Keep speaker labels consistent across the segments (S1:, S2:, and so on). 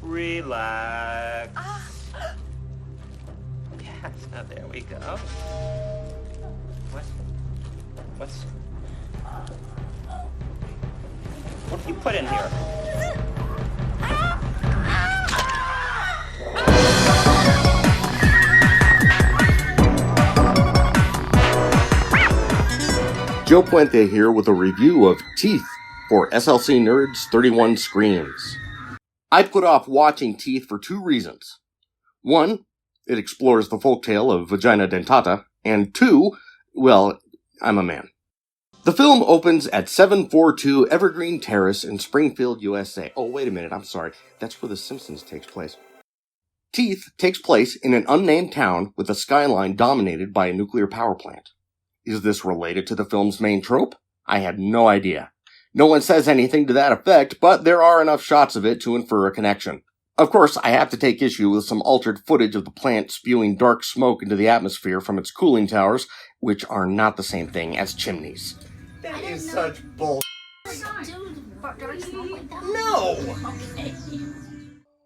S1: Relax. Yes, now there we go. What do you put in here?
S2: Joe Puente here with a review of Teeth for SLC Nerds 31 Screams. I put off watching Teeth for two reasons. One, it explores the folktale of vagina dentata, and two, well, I'm a man. The film opens at 742 Evergreen Terrace in Springfield, USA. Oh, wait a minute, I'm sorry. That's where The Simpsons takes place. Teeth takes place in an unnamed town with a skyline dominated by a nuclear power plant. Is this related to the film's main trope? I had no idea. No one says anything to that effect, but there are enough shots of it to infer a connection. Of course, I have to take issue with some altered footage of the plant spewing dark smoke into the atmosphere from its cooling towers, which are not the same thing as chimneys. That is such bull. No!
S3: Okay.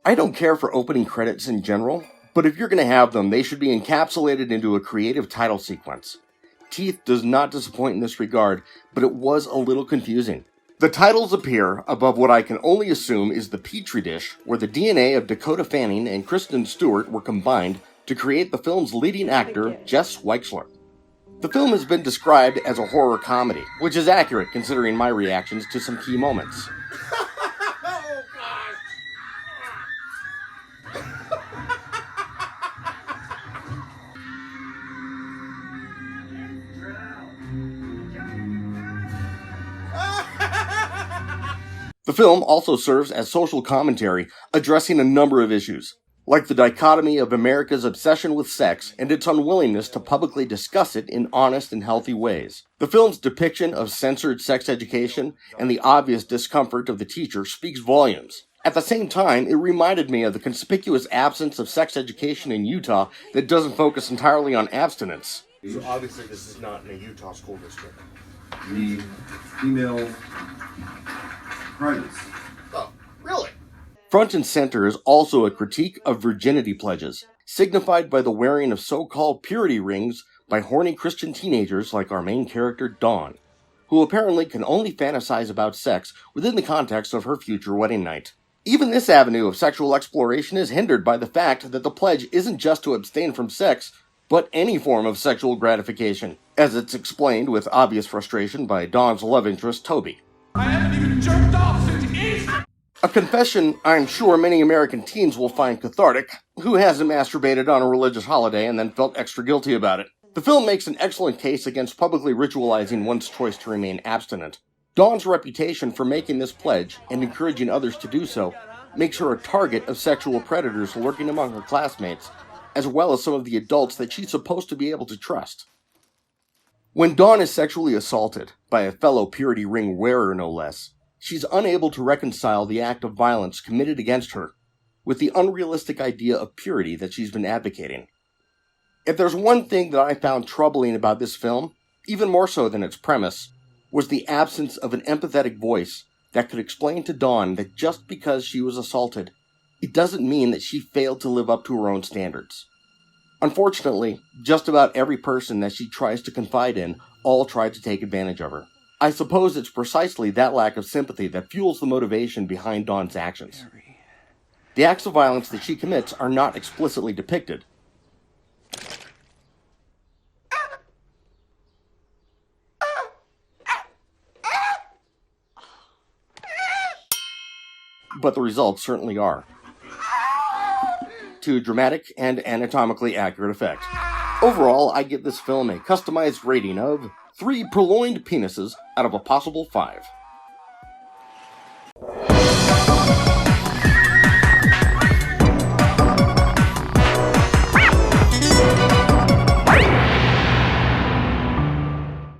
S2: I don't care for opening credits in general, but if you're going to have them, they should be encapsulated into a creative title sequence. Teeth does not disappoint in this regard, but it was a little confusing. The titles appear above what I can only assume is the Petri dish, where the DNA of Dakota Fanning and Kristen Stewart were combined to create the film's leading actor, Jess Weixler. The film has been described as a horror comedy, which is accurate considering my reactions to some key moments. The film also serves as social commentary, addressing a number of issues, like the dichotomy of America's obsession with sex and its unwillingness to publicly discuss it in honest and healthy ways. The film's depiction of censored sex education and the obvious discomfort of the teacher speaks volumes. At the same time, it reminded me of the conspicuous absence of sex education in Utah that doesn't focus entirely on abstinence. So obviously this is not in a Utah school district.
S4: The female privates.
S2: Oh, really? Front and center is also a critique of virginity pledges, signified by the wearing of so-called purity rings by horny Christian teenagers like our main character, Dawn, who apparently can only fantasize about sex within the context of her future wedding night. Even this avenue of sexual exploration is hindered by the fact that the pledge isn't just to abstain from sex, but any form of sexual gratification, as it's explained with obvious frustration by Dawn's love interest, Toby.
S5: I haven't even jerked off since Easter!
S2: A confession I'm sure many American teens will find cathartic. Who hasn't masturbated on a religious holiday and then felt extra guilty about it? The film makes an excellent case against publicly ritualizing one's choice to remain abstinent. Dawn's reputation for making this pledge and encouraging others to do so makes her a target of sexual predators lurking among her classmates, as well as some of the adults that she's supposed to be able to trust. When Dawn is sexually assaulted, by a fellow purity ring wearer no less, she's unable to reconcile the act of violence committed against her with the unrealistic idea of purity that she's been advocating. If there's one thing that I found troubling about this film, even more so than its premise, was the absence of an empathetic voice that could explain to Dawn that just because she was assaulted, it doesn't mean that she failed to live up to her own standards. Unfortunately, just about every person that she tries to confide in all tried to take advantage of her. I suppose it's precisely that lack of sympathy that fuels the motivation behind Dawn's actions. The acts of violence that she commits are not explicitly depicted, but the results certainly are, to dramatic and anatomically accurate effect. Overall, I give this film a customized rating of 3 purloined penises out of a possible 5.